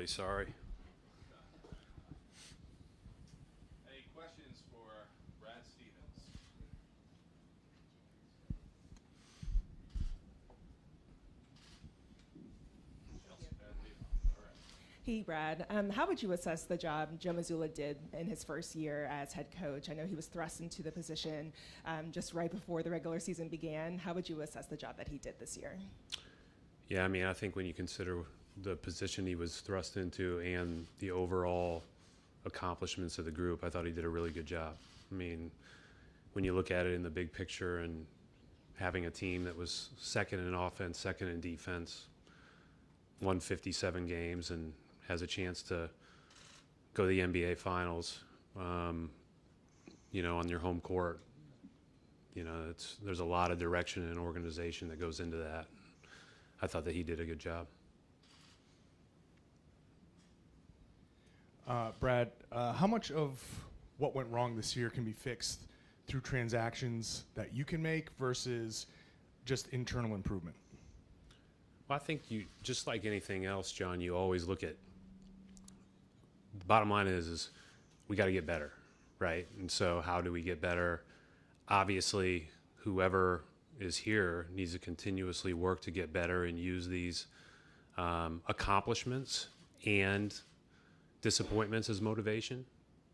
really sorry. Any questions for Brad Stevens? Hey, Brad. How would you assess the job Joe Mazzulla did in his first year as head coach? I know he was thrust into the position just right before the regular season began. How would you assess the job that he did this year? Yeah, I mean, I think when you consider the position he was thrust into and the overall accomplishments of the group, I thought he did a really good job. I mean, when you look at it in the big picture and having a team that was second in offense, second in defense, won 57 games and has a chance to go to the NBA Finals, on your home court. There's a lot of direction and organization that goes into that. I thought that he did a good job. Brad, how much of what went wrong this year can be fixed through transactions that you can make versus just internal improvement? Well, I think you, just like anything else, John, you always look at, the bottom line is we got to get better, right? And so how do we get better? Obviously, whoever is here needs to continuously work to get better and use these accomplishments and disappointments as motivation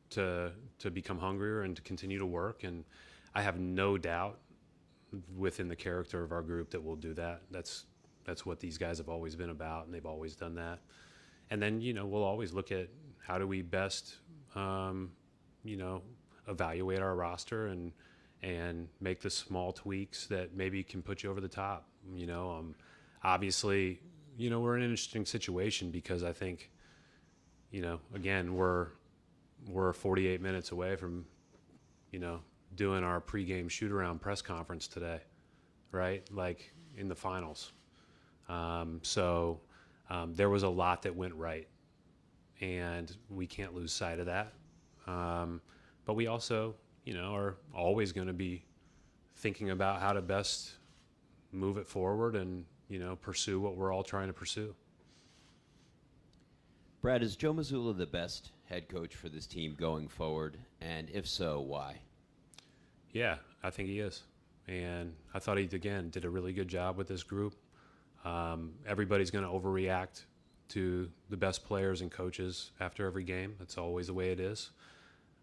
to become hungrier and to continue to work. And I have no doubt within the character of our group that we'll do that. That's what these guys have always been about, and they've always done that. And then, we'll always look at how do we best, evaluate our roster and make the small tweaks that maybe can put you over the top. Obviously, we're in an interesting situation because I think, again, we're 48 minutes away from, doing our pregame shoot-around press conference today, right? Like in the finals. So there was a lot that went right, and we can't lose sight of that. But we also, are always going to be thinking about how to best move it forward and, pursue what we're all trying to pursue. Brad, is Joe Mazzulla the best head coach for this team going forward? And if so, why? Yeah, I think he is. And I thought he, again, did a really good job with this group. Everybody's going to overreact to the best players and coaches after every game. That's always the way it is.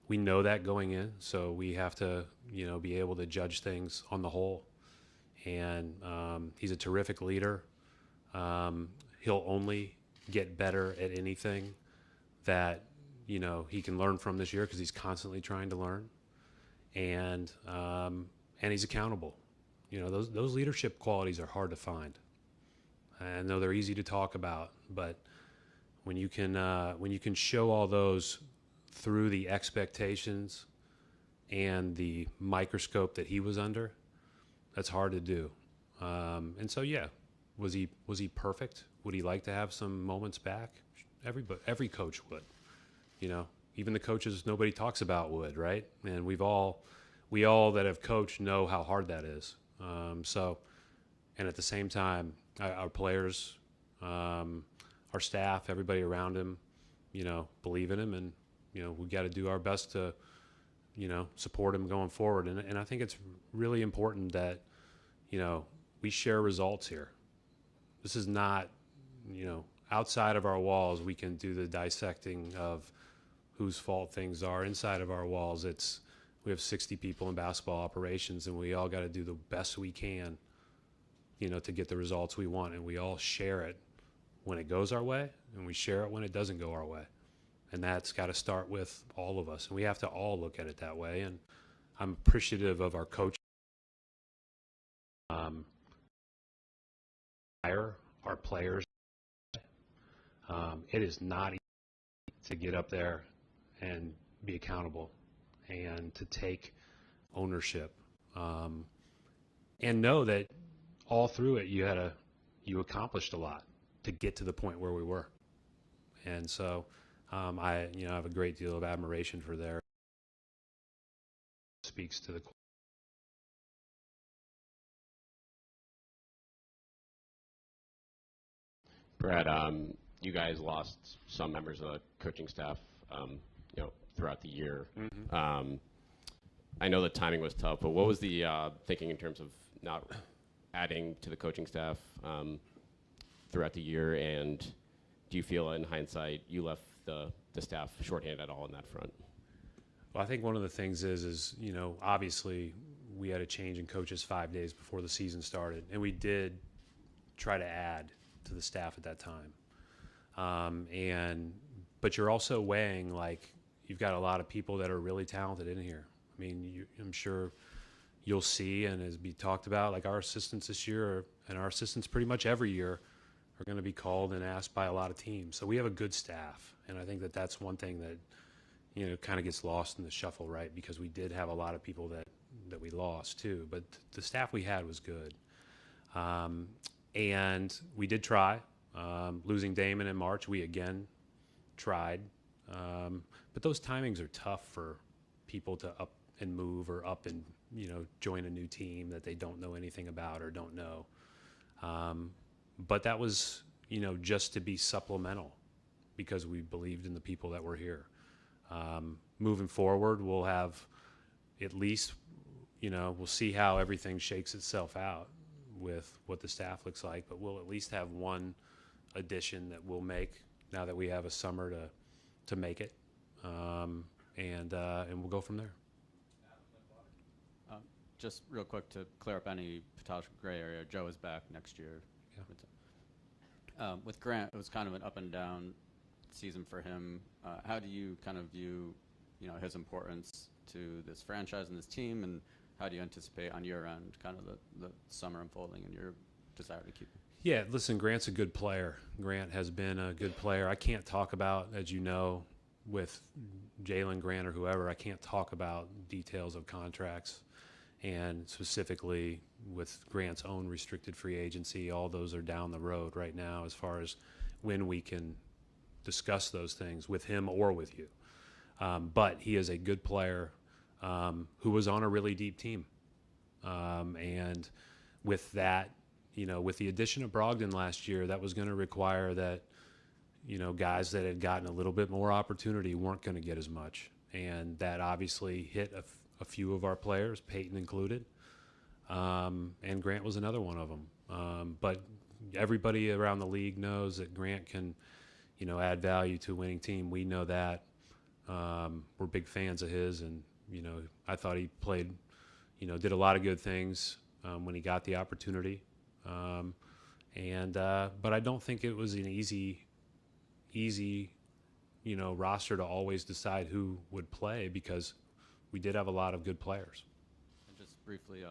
We know that going in, so we have to, be able to judge things on the whole. And he's a terrific leader. He'll only get better at anything that, he can learn from this year because he's constantly trying to learn. And he's accountable. Those leadership qualities are hard to find. I know they're easy to talk about, but when you can show all those through the expectations and the microscope that he was under, that's hard to do. And so, yeah, was he perfect? Would he like to have some moments back? Every coach would, even the coaches nobody talks about would, right? And we all that have coached know how hard that is. And at the same time, our players, our staff, everybody around him, believe in him, and we got to do our best to, support him going forward. And I think it's really important that, we share results here. This is not, outside of our walls, we can do the dissecting of whose fault things are. Inside of our walls, we have 60 people in basketball operations, and we all got to do the best we can, to get the results we want. And we all share it when it goes our way, and we share it when it doesn't go our way. And that's got to start with all of us. And we have to all look at it that way. And I'm appreciative of our coach, our players. It is not easy to get up there and be accountable and to take ownership, and know that all through it you accomplished a lot to get to the point where we were. And so I have a great deal of admiration for their speaks to the Brad, you guys lost some members of the coaching staff, throughout the year. I know the timing was tough, but what was the thinking in terms of not adding to the coaching staff throughout the year? And do you feel, in hindsight, you left the staff shorthanded at all in that front? Well, I think one of the things is obviously we had a change in coaches 5 days before the season started, and we did try to add to the staff at that time. But you're also weighing, like, you've got a lot of people that are really talented in here. I mean, I'm sure you'll see, and as be talked about, like our assistants this year, and our assistants pretty much every year, are going to be called and asked by a lot of teams. So we have a good staff, and I think that that's one thing that kind of gets lost in the shuffle, right? Because we did have a lot of people that we lost too, but the staff we had was good. And we did try. Losing Damon in March, we again tried. But those timings are tough for people to up and move or up and, join a new team that they don't know anything about or don't know. But that was, just to be supplemental because we believed in the people that were here. Moving forward, we'll have at least, we'll see how everything shakes itself out with what the staff looks like, but we'll at least have one addition that we'll make now that we have a summer to make it. And we'll go from there. Just real quick to clear up any potential gray area, Joe is back next year. Yeah. With Grant, it was kind of an up and down season for him. How do you kind of view, his importance to this franchise and this team, and how do you anticipate on your end kind of the summer unfolding and your desire to keep him? Yeah, listen, Grant's a good player. Grant has been a good player. I can't talk about, as you know, with Jalen Grant or whoever, I can't talk about details of contracts. And specifically with Grant's own restricted free agency, all those are down the road right now as far as when we can discuss those things with him or with you. But he is a good player who was on a really deep team. And with that, with the addition of Brogdon last year, that was going to require that, guys that had gotten a little bit more opportunity weren't going to get as much. And that obviously hit a few of our players, Peyton included. And Grant was another one of them. But everybody around the league knows that Grant can, add value to a winning team. We know that. We're big fans of his. And, I thought he played, did a lot of good things when he got the opportunity. But I don't think it was an easy, roster to always decide who would play because we did have a lot of good players. And just briefly,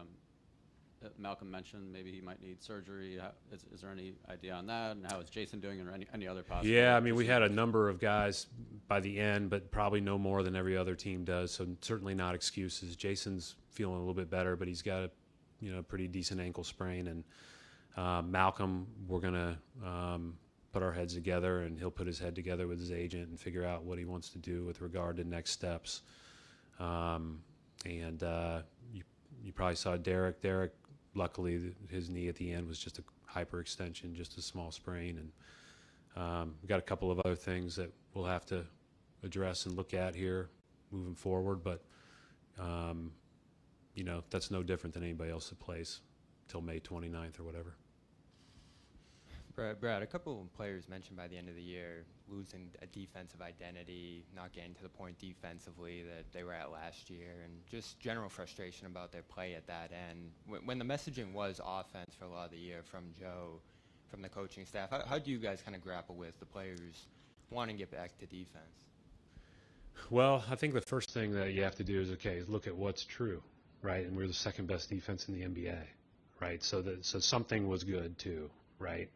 Malcolm mentioned maybe he might need surgery. Is there any idea on that? And how is Jason doing, or any other possible? Yeah, I mean, we had a number of guys by the end, but probably no more than every other team does, so certainly not excuses. Jason's feeling a little bit better, but he's got a pretty decent ankle sprain. And Malcolm, we're going to put our heads together, and he'll put his head together with his agent and figure out what he wants to do with regard to next steps. You probably saw Derek. Derek, luckily, his knee at the end was just a hyperextension, just a small sprain. And we got a couple of other things that we'll have to address and look at here moving forward. But, that's no different than anybody else that plays till May 29th or whatever. Brad, a couple of players mentioned by the end of the year losing a defensive identity, not getting to the point defensively that they were at last year, and just general frustration about their play at that end. When the messaging was offense for a lot of the year from Joe, from the coaching staff, how do you guys kind of grapple with the players wanting to get back to defense? Well, I think the first thing that you have to do is look at what's true, right? And we're the second best defense in the NBA, right? So something was good too, right?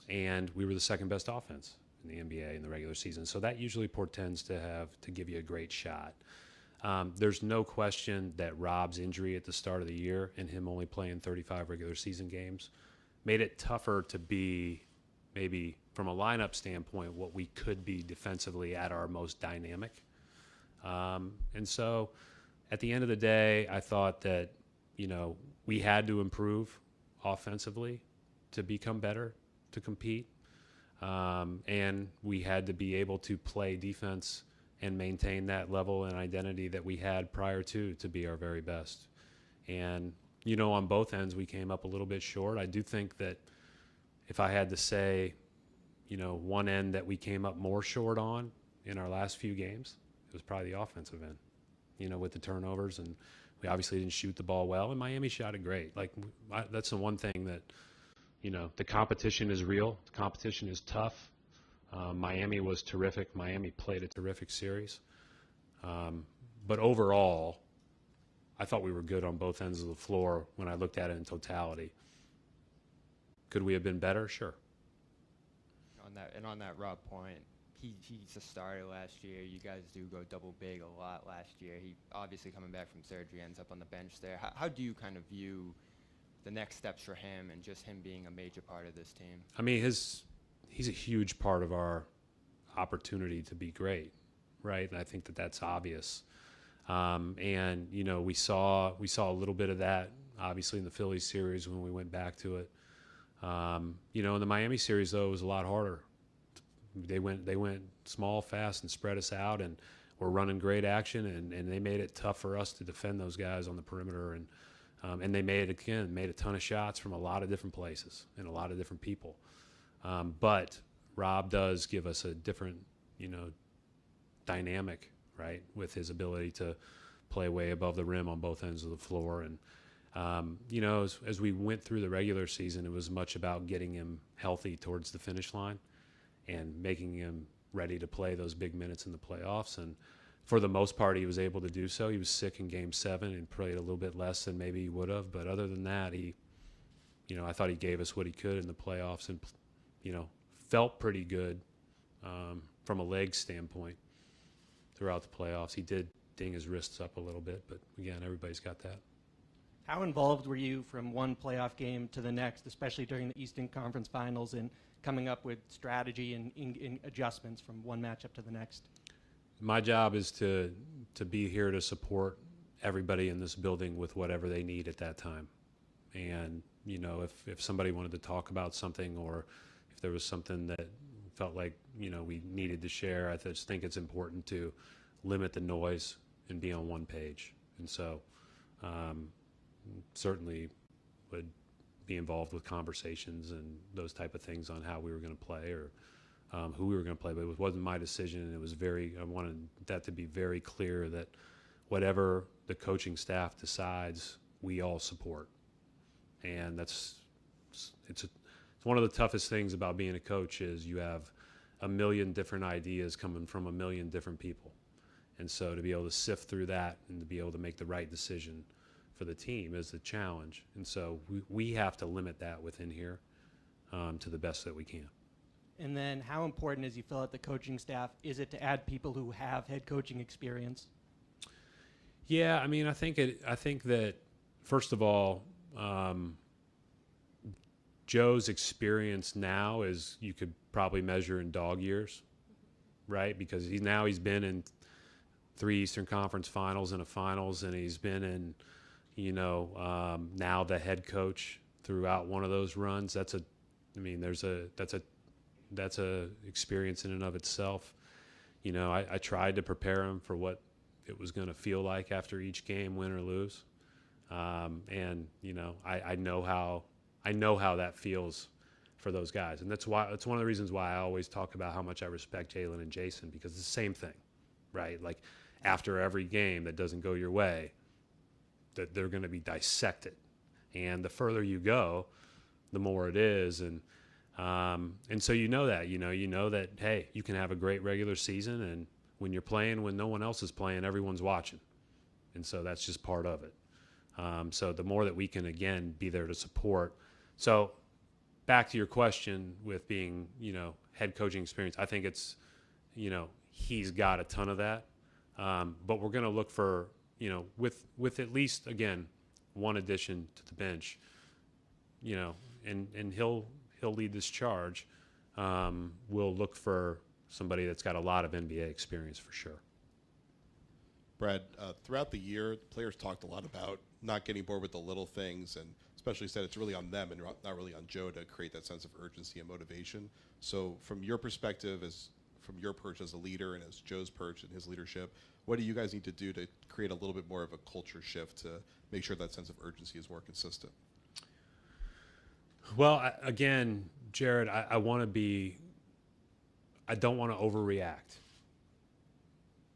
And we were the second best offense in the NBA in the regular season. So that usually portends to give you a great shot. There's no question that Rob's injury at the start of the year and him only playing 35 regular season games made it tougher to be, maybe from a lineup standpoint, what we could be defensively at our most dynamic. And so at the end of the day, I thought that, we had to improve offensively to become better, to compete. and we had to be able to play defense and maintain that level and identity that we had prior to be our very best. And, on both ends, we came up a little bit short. I do think that if I had to say, one end that we came up more short on in our last few games, it was probably the offensive end, with the turnovers. And we obviously didn't shoot the ball well, and Miami shot it great. That's the one thing that, the competition is real. The competition is tough. Miami was terrific. Miami played a terrific series. But overall, I thought we were good on both ends of the floor when I looked at it in totality. Could we have been better? Sure. On that Rob point, he's a starter last year. You guys do go double big a lot last year. He obviously coming back from surgery ends up on the bench there. How do you kind of view the next steps for him and just him being a major part of this team? I mean, he's a huge part of our opportunity to be great, right? And I think that's obvious. And we saw a little bit of that obviously in the Phillies series when we went back to it. In the Miami series though, it was a lot harder. They went small, fast, and spread us out, and were running great action, and they made it tough for us to defend those guys on the perimeter, and they made a ton of shots from a lot of different places and a lot of different people. But Rob does give us a different, dynamic, right, with his ability to play way above the rim on both ends of the floor. And, as we went through the regular season, it was much about getting him healthy towards the finish line and making him ready to play those big minutes in the playoffs. And for the most part, he was able to do so. He was sick in Game 7 and played a little bit less than maybe he would have. But other than that, I thought he gave us what he could in the playoffs and, felt pretty good from a leg standpoint throughout the playoffs. He did ding his wrists up a little bit, but again, everybody's got that. How involved were you from one playoff game to the next, especially during the Eastern Conference Finals, and coming up with strategy and adjustments from one matchup to the next? My job is to be here to support everybody in this building with whatever they need at that time. And, if somebody wanted to talk about something, or if there was something that felt like, we needed to share, I just think it's important to limit the noise and be on one page. And so certainly would be involved with conversations and those type of things on how we were going to play, or who we were going to play. But it wasn't my decision, and I wanted that to be very clear that whatever the coaching staff decides, we all support. And it's one of the toughest things about being a coach is you have a million different ideas coming from a million different people. And so to be able to sift through that and to be able to make the right decision for the team is the challenge. And so we have to limit that within here to the best that we can. And then how important, as you fill out the coaching staff, is it to add people who have head coaching experience? Yeah, I mean, I think that, first of all, Joe's experience now is you could probably measure in dog years, right? Because he's been in 3 Eastern Conference Finals and a Finals, and he's been in, now the head coach throughout one of those runs. That's a experience in and of itself. I tried to prepare him for what it was going to feel like after each game, win or lose. And I know how that feels for those guys, and that's one of the reasons why I always talk about how much I respect Jalen and Jason, because it's the same thing, right? Like after every game that doesn't go your way, that they're going to be dissected, and the further you go, the more it is, and so that hey, you can have a great regular season, and when you're playing when no one else is playing, everyone's watching, and so that's just part of it. So the more that we can, again, be there to support. So back to your question with being, head coaching experience, I think it's, he's got a ton of that. But we're going to look for, with at least, again, one addition to the bench, and he'll lead this charge. We'll look for somebody that's got a lot of NBA experience for sure. Brad, throughout the year, the players talked a lot about not getting bored with the little things, and especially said it's really on them and not really on Joe to create that sense of urgency and motivation. So from your perspective, from your perch as a leader and as Joe's perch and his leadership, what do you guys need to do to create a little bit more of a culture shift to make sure that sense of urgency is more consistent? Well, again, Jared, I don't want to overreact.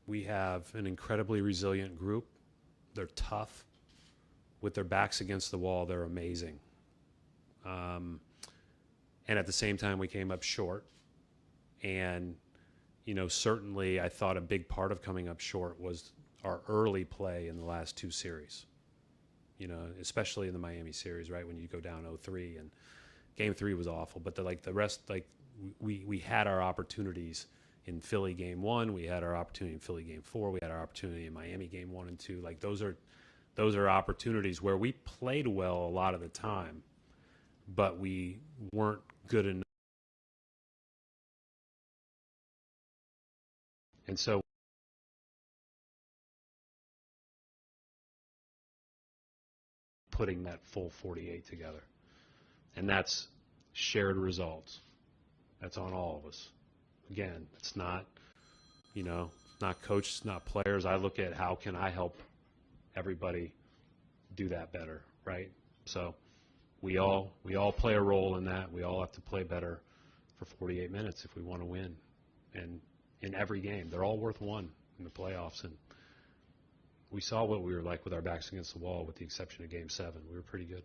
We have an incredibly resilient group. They're tough. With their backs against the wall, they're amazing. And at the same time, we came up short. And, certainly I thought a big part of coming up short was our early play in the last two series. Especially in the Miami series, right, when you go down 0-3, and Game 3 was awful. But the rest, we had our opportunities in Philly Game 1. We had our opportunity in Philly Game 4. We had our opportunity in Miami Game 1 and 2. Those are opportunities where we played well a lot of the time, but we weren't good enough. And so putting that full 48 together. And that's shared results. That's on all of us. Again, it's not, not coaches, not players. I look at how can I help everybody do that better, right? So we all play a role in that. We all have to play better for 48 minutes if we want to win. And in every game, they're all worth one in the playoffs. And we saw what we were like with our backs against the wall, with the exception of Game 7. We were pretty good.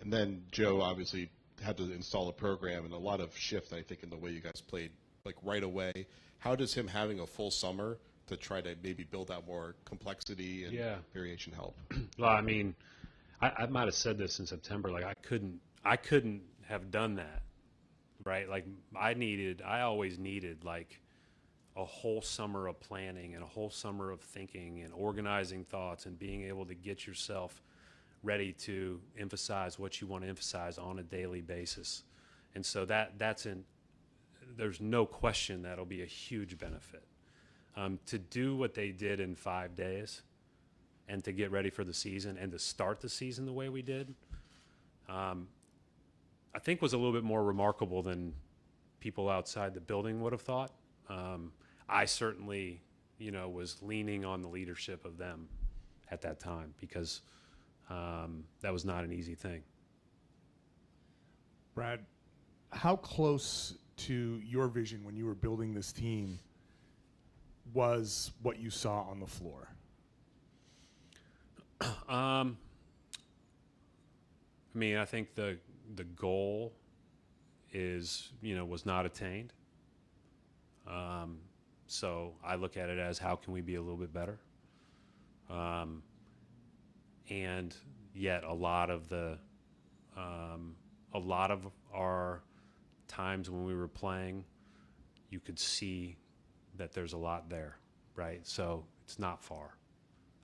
And then Joe obviously had to install a program and a lot of shift, I think, in the way you guys played right away. How does him having a full summer to try to maybe build out more complexity and variation help? Well, I mean, I might have said this in September. I couldn't have done that, right? I always needed a whole summer of planning and a whole summer of thinking and organizing thoughts and being able to get yourself ready to emphasize what you want to emphasize on a daily basis. And so there's no question that'll be a huge benefit. To do what they did in 5 days and to get ready for the season and to start the season the way we did, I think was a little bit more remarkable than people outside the building would have thought. I certainly, was leaning on the leadership of them at that time because that was not an easy thing. Brad, how close to your vision when you were building this team was what you saw on the floor? I think the goal is, was not attained. So I look at it as how can we be a little bit better? And yet a lot of our times when we were playing, you could see that there's a lot there, right? So it's not far.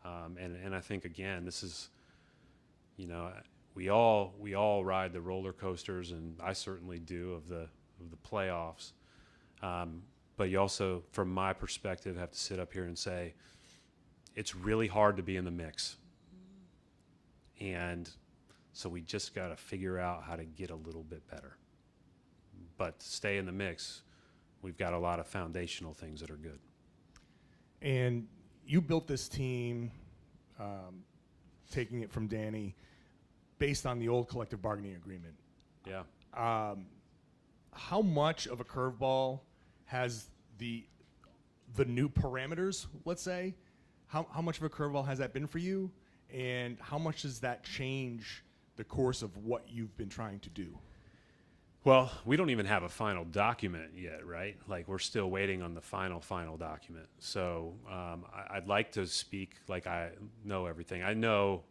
And I think, again, this is, we all ride the roller coasters, and I certainly do, of the playoffs. But you also, from my perspective, have to sit up here and say, it's really hard to be in the mix. And so we just got to figure out how to get a little bit better. But to stay in the mix, we've got a lot of foundational things that are good. And you built this team, taking it from Danny, based on the old collective bargaining agreement. Yeah. How much of a curveball has the new parameters, let's say? How much of a curveball has that been for you? And how much does that change the course of what you've been trying to do? Well, we don't even have a final document yet, right? We're still waiting on the final document. So I'd like to speak like I know everything. I know,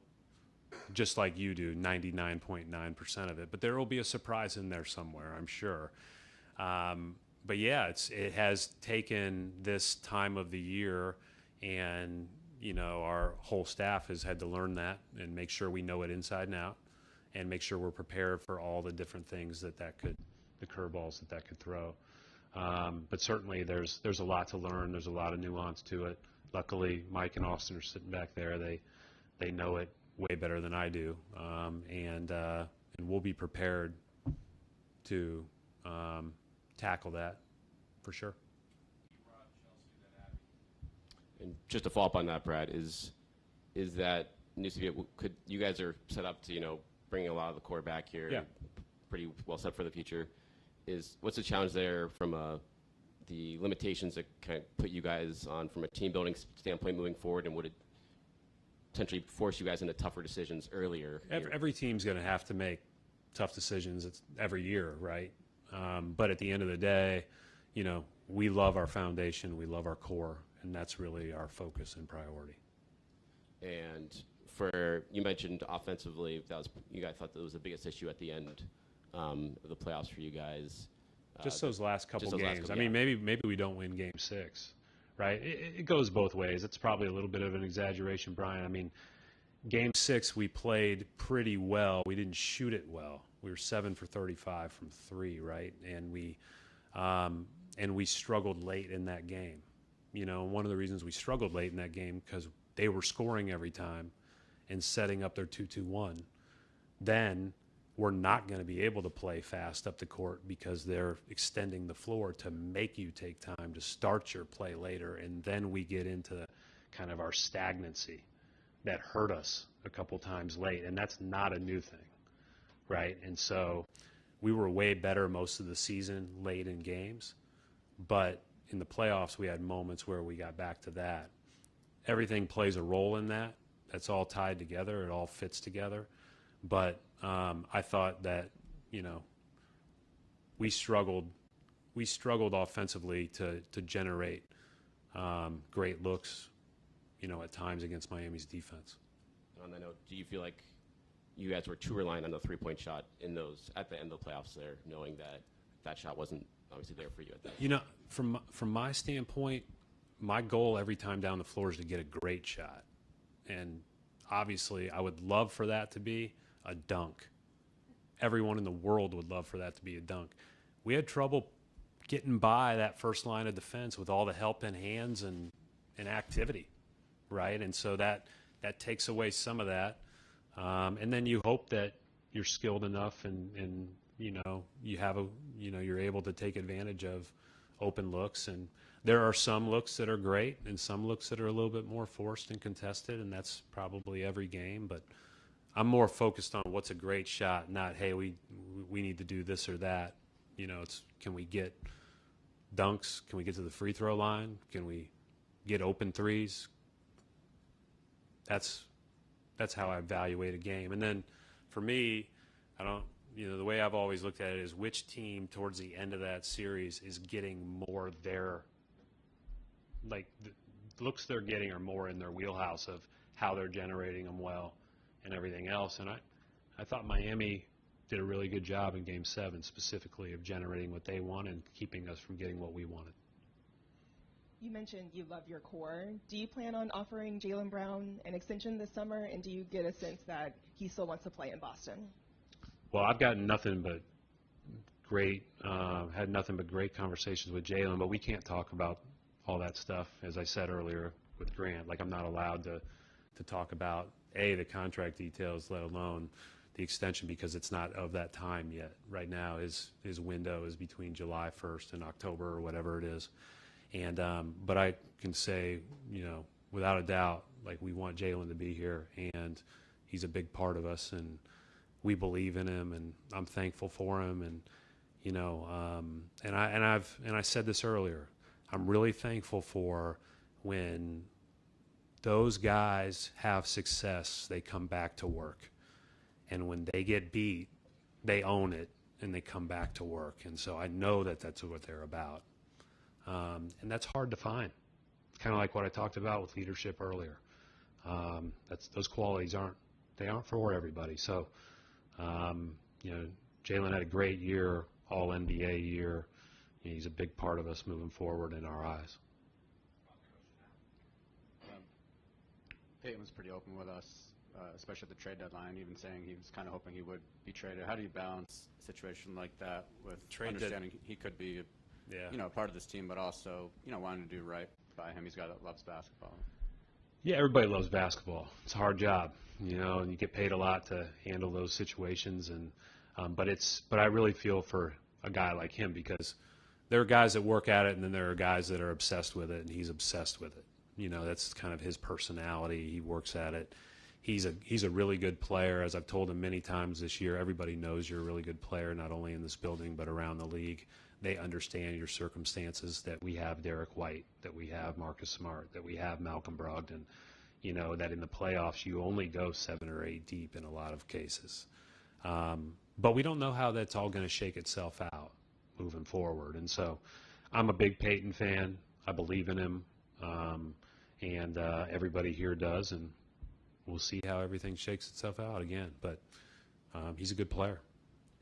just like you do, 99.9% of it. But there will be a surprise in there somewhere, I'm sure. But yeah, it has taken this time of the year, and our whole staff has had to learn that and make sure we know it inside and out, and make sure we're prepared for all the different things the curveballs that could throw. But certainly there's a lot to learn. There's a lot of nuance to it. Luckily, Mike and Austin are sitting back there. They know it way better than I do, and we'll be prepared to tackle that for sure. And just to follow up on that, Brad, is that needs to be could you guys are set up to bring a lot of the core back here, Yeah. pretty well set for the future. What's the challenge there from the limitations that kind of put you guys on from a team building standpoint moving forward, and would it potentially force you guys into tougher decisions earlier? Every team's going to have to make tough decisions. It's every year, right? But at the end of the day, we love our foundation, we love our core, and that's really our focus and priority. And you mentioned offensively, you guys thought that was the biggest issue at the end of the playoffs for you guys. Just those last couple games. I mean, yeah. maybe we don't win Game 6, right? It goes both ways. It's probably a little bit of an exaggeration, Brian. I mean, Game 6 we played pretty well. We didn't shoot it well. We were 7 for 35 from 3, right? And we struggled late in that game. One of the reasons we struggled late in that game because they were scoring every time and setting up their 2-2-1. Then we're not going to be able to play fast up the court because they're extending the floor to make you take time to start your play later, and then we get into kind of our stagnancy that hurt us a couple times late, and that's not a new thing, right? And so we were way better most of the season late in games, but in the playoffs we had moments where we got back to that. Everything plays a role in that. That's all tied together. It all fits together. But I thought that, we struggled offensively to generate great looks, at times against Miami's defense. On that note, do you feel like you guys were too reliant on the three-point shot at the end of the playoffs there, knowing that shot wasn't obviously there for you at that? From my standpoint, my goal every time down the floor is to get a great shot. And obviously I would love for that to be a dunk. Everyone in the world would love for that to be a dunk. We had trouble getting by that first line of defense with all the help in hands and activity, right? And so that takes away some of that. And then you hope that you're skilled enough and you have you're able to take advantage of open looks. And there are some looks that are great and some looks that are a little bit more forced and contested, and that's probably every game. But I'm more focused on what's a great shot, not, hey, we need to do this or that. It's, can we get dunks? Can we get to the free throw line? Can we get open threes? That's how I evaluate a game. And then for me, the way I've always looked at it is which team towards the end of that series is getting more the looks they're getting are more in their wheelhouse of how they're generating them well and everything else. And I thought Miami did a really good job in Game 7 specifically of generating what they wanted and keeping us from getting what we wanted. You mentioned you love your core. Do you plan on offering Jalen Brown an extension this summer, and do you get a sense that he still wants to play in Boston? Well, I've gotten nothing but great conversations with Jalen, but we can't talk about all that stuff, as I said earlier with Grant. Like, I'm not allowed to talk about, the contract details, let alone the extension, because it's not of that time yet. Right now, his window is between July 1st and October or whatever it is. And but I can say, without a doubt, like, we want Jalen to be here, and he's a big part of us, and we believe in him, and I'm thankful for him. And and I said this earlier, I'm really thankful for when those guys have success, they come back to work, and when they get beat, they own it and they come back to work. And so I know that that's what they're about. And that's hard to find. Kind of like what I talked about with leadership earlier. Those qualities aren't for everybody. So, Jalen had a great year, all NBA year. He's a big part of us moving forward in our eyes. Peyton was pretty open with us, especially at the trade deadline, even saying he was kind of hoping he would be traded. How do you balance a situation like that with understanding he could be a part of this team, but also, wanting to do right by him? He's a guy that loves basketball. Yeah, everybody loves basketball. It's a hard job, you know, and you get paid a lot to handle those situations. And but I really feel for a guy like him, because there are guys that work at it, and then there are guys that are obsessed with it, and he's obsessed with it. You know, that's kind of his personality. He works at it. He's a really good player. As I've told him many times this year, everybody knows you're a really good player, not only in this building but around the league. They understand your circumstances, that we have Derek White, that we have Marcus Smart, that we have Malcolm Brogdon, you know, that in the playoffs you only go 7 or 8 deep in a lot of cases. But we don't know how that's all going to shake itself out moving forward. And so I'm a big Peyton fan. I believe in him, and everybody here does, and we'll see how everything shakes itself out again. But he's a good player.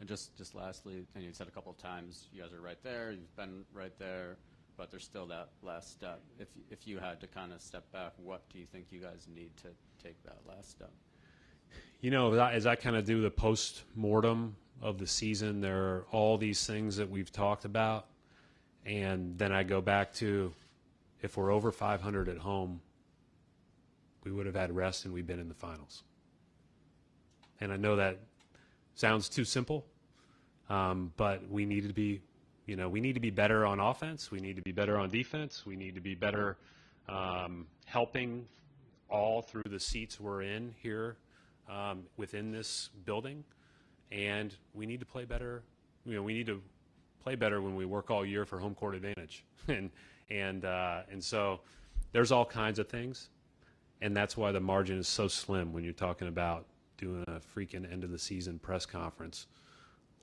And just lastly, and you've said a couple of times, you guys are right there, you've been right there, but there's still that last step. If you had to kind of step back, what do you think you guys need to take that last step? You know, as I kind of do the post-mortem of the season, there are all these things that we've talked about, and then I go back to, if we're over 500 at home, we would have had rest and we've been in the finals. And I know that sounds too simple, but we need to be, you know, we need to be better on offense. We need to be better on defense. We need to be better helping all through the seats we're in here within this building. And we need to play better. You know, we need to play better when we work all year for home court advantage. and so there's all kinds of things. And that's why the margin is so slim when you're talking about doing a freaking end of the season press conference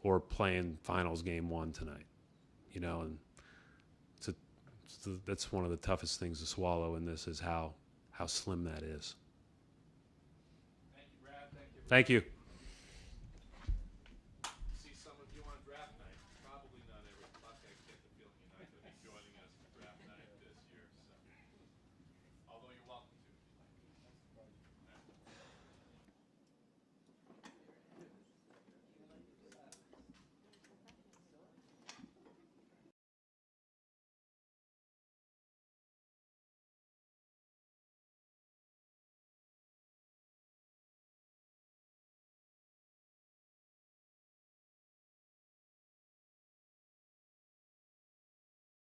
or playing finals game 1 tonight, you know, and that's one of the toughest things to swallow in this, is how slim that is. Thank you, Brad. Thank you. Thank you.